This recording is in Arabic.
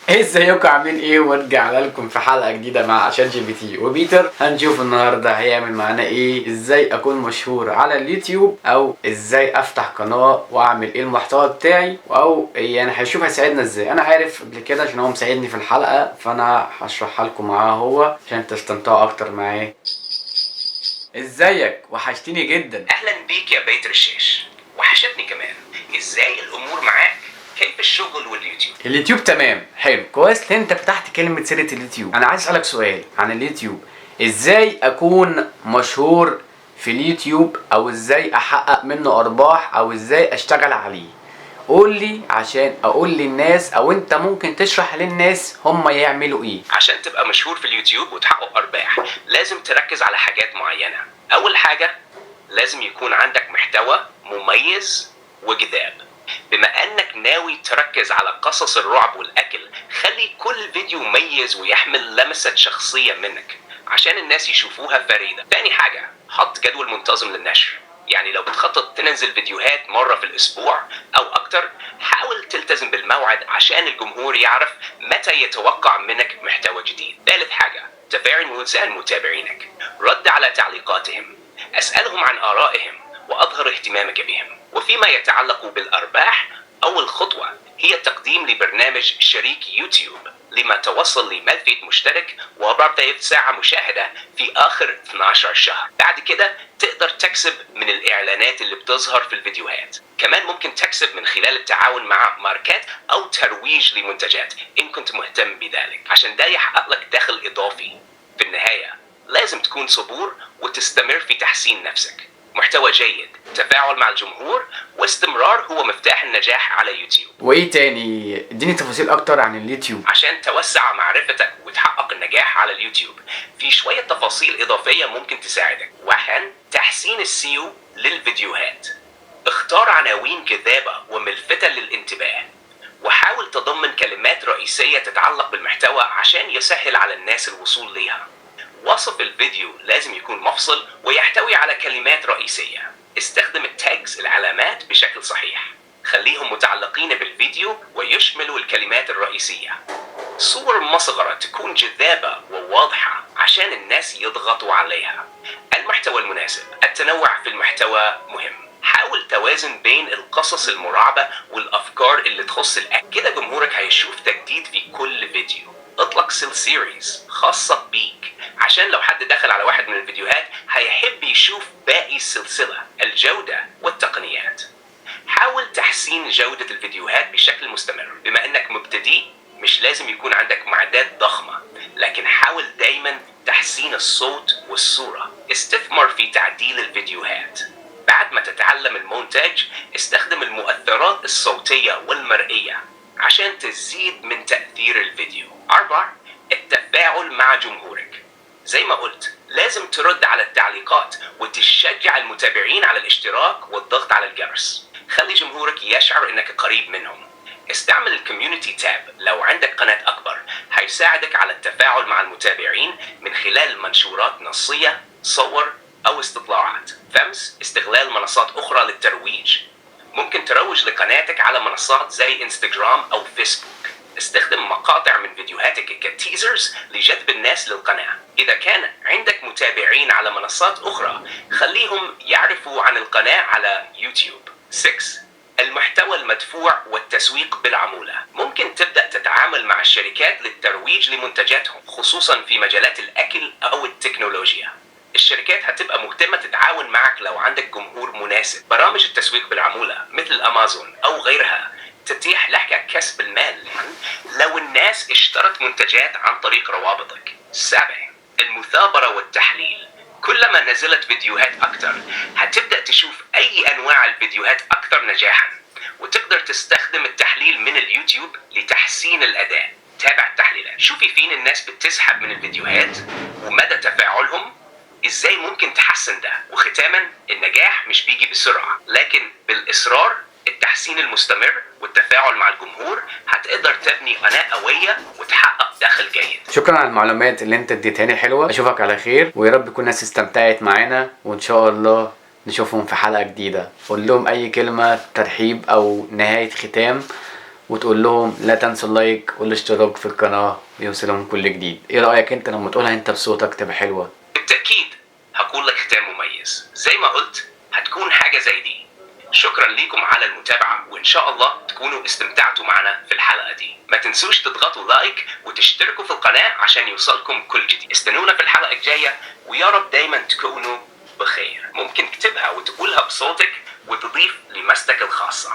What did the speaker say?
ازيكم عاملين ايه؟ ورجعنا لكم في حلقه جديده مع شات جي بي تي وبيتر. هنشوف النهارده هيعمل معانا ايه، ازاي اكون مشهور على اليوتيوب، او ازاي افتح قناه واعمل ايه المحتوى بتاعي، او يعني هيشوف هيساعدنا ازاي. انا عارف قبل كده عشان هو مساعدني في الحلقه، فانا هشرحها لكم معاه هو عشان تستمتعوا اكتر معاه. ازيك؟ وحشتني جدا. اهلا بيك يا بيتر الشاش، وحشتني كمان. ازاي الامور معاك؟ كيف الشغل واليوتيوب؟ اليوتيوب تمام، حلو، كويس ان انت فتحت كلمه سيره اليوتيوب. انا عايز اسالك سؤال عن اليوتيوب. ازاي اكون مشهور في اليوتيوب، او ازاي احقق منه ارباح، او ازاي اشتغل عليه؟ قول لي عشان اقول للناس، او انت ممكن تشرح للناس هم يعملوا ايه. عشان تبقى مشهور في اليوتيوب وتحقق ارباح لازم تركز على حاجات معينة. اول حاجة لازم يكون عندك محتوى مميز وجذاب. بما انك ناوي تركز على قصص الرعب والاكل، خلي كل فيديو مميز ويحمل لمسة شخصية منك عشان الناس يشوفوها فريدة. تاني حاجة، حط جدول منتظم للنشر. يعني لو بتخطط تنزل فيديوهات مرة في الأسبوع أو أكتر، حاول تلتزم بالموعد عشان الجمهور يعرف متى يتوقع منك محتوى جديد. ثالث حاجة، تفاعل وسائل متابعينك. رد على تعليقاتهم، أسألهم عن آرائهم وأظهر اهتمامك بهم. وفيما يتعلق بالأرباح، أول خطوة هي التقديم لبرنامج شريك يوتيوب لما توصل ل 100 مشترك و4 ساعة مشاهدة في آخر 12 شهر. بعد كده تقدر تكسب من الإعلانات اللي بتظهر في الفيديوهات. كمان ممكن تكسب من خلال التعاون مع ماركات أو ترويج لمنتجات إن كنت مهتم بذلك، عشان ده يحقق لك دخل إضافي. في النهاية لازم تكون صبور وتستمر في تحسين نفسك. محتوى جيد، تفاعل مع الجمهور، واستمرار هو مفتاح النجاح على يوتيوب. وايه تاني؟ اديني تفاصيل اكتر عن اليوتيوب. عشان توسع معرفتك وتحقق النجاح على اليوتيوب، في شوية تفاصيل إضافية ممكن تساعدك. واحد، تحسين السيو للفيديوهات. اختار عناوين جذابة وملفتة للانتباه، وحاول تضمن كلمات رئيسية تتعلق بالمحتوى عشان يسهل على الناس الوصول ليها. وصف الفيديو لازم يكون مفصل ويحتوي على كلمات رئيسية. استخدم التاجز العلامات بشكل صحيح، خليهم متعلقين بالفيديو ويشملوا الكلمات الرئيسية. صور مصغرة تكون جذابة وواضحة عشان الناس يضغطوا عليها. المحتوى المناسب، التنوع في المحتوى مهم. حاول توازن بين القصص المرعبة والأفكار اللي تخص الأكل، كده جمهورك هيشوف تجديد في كل فيديو. اطلق سيريز خاصة بيك عشان لو حد دخل على واحد من الفيديوهات هيحب يشوف باقي السلسلة. الجودة والتقنيات، حاول تحسين جودة الفيديوهات بشكل مستمر. بما انك مبتدئ مش لازم يكون عندك معدات ضخمة، لكن حاول دايما تحسين الصوت والصورة. استثمر في تعديل الفيديوهات. بعد ما تتعلم المونتاج، استخدم المؤثرات الصوتية والمرئية عشان تزيد من تأثير الفيديو. 4، التفاعل مع جمهورك. زي ما قلت، لازم ترد على التعليقات وتشجع المتابعين على الاشتراك والضغط على الجرس. خلي جمهورك يشعر انك قريب منهم. استعمل الكوميونتي تاب لو عندك قناة أكبر، هيساعدك على التفاعل مع المتابعين من خلال منشورات نصية، صور أو استطلاعات. 5، استغلال منصات أخرى للترويج. ممكن تروج لقناتك على منصات زي انستغرام أو فيسبوك. استخدم مقاطع من فيديوهاتك كتيزرز لجذب الناس للقناة. إذا كان عندك متابعين على منصات أخرى، خليهم يعرفوا عن القناة على يوتيوب. 6، المحتوى المدفوع والتسويق بالعمولة. ممكن تبدأ تتعامل مع الشركات للترويج لمنتجاتهم، خصوصا في مجالات الأكل أو التكنولوجيا. الشركات هتبقى مهتمة تتعاون معك لو عندك جمهور مناسب. برامج التسويق بالعمولة مثل أمازون أو غيرها تتيح لك كسب المال لو الناس اشترت منتجات عن طريق روابطك. 7، المثابرة والتحليل. كلما نزلت فيديوهات أكتر، هتبدأ تشوف أي أنواع الفيديوهات أكثر نجاحا، وتقدر تستخدم التحليل من اليوتيوب لتحسين الأداء. تابع التحليلات، شوفي فين الناس بتسحب من الفيديوهات ومدى تفاعلهم، ازاي ممكن تحسن ده. وختاما، النجاح مش بيجي بسرعة، لكن بالإصرار، التحسين المستمر والتفاعل مع الجمهور، هتقدر تبني قناة قوية وتحقق دخل جيد. شكرا على المعلومات اللي انت اديتهاني حلوه. اشوفك على خير، ويا رب تكون الناس استمتعت معانا، وان شاء الله نشوفهم في حلقه جديده. قول لهم اي كلمه ترحيب او نهايه ختام، وتقول لهم لا تنسوا اللايك والاشتراك في القناة ليوصلهم كل جديد. ايه رأيك انت لما تقولها انت بصوتك تبقى حلوة؟ بالتأكيد هكون لك ختام مميز زي ما قلت، هتكون حاجة زي دي. شكرا ليكم على المتابعة، وإن شاء الله تكونوا استمتعتوا معنا في الحلقة دي. ما تنسوش تضغطوا لايك وتشتركوا في القناة عشان يوصلكم كل جديد. استنونا في الحلقة الجاية، ويا رب دايما تكونوا بخير. ممكن تكتبها وتقولها بصوتك وتضيف لمستك الخاصة.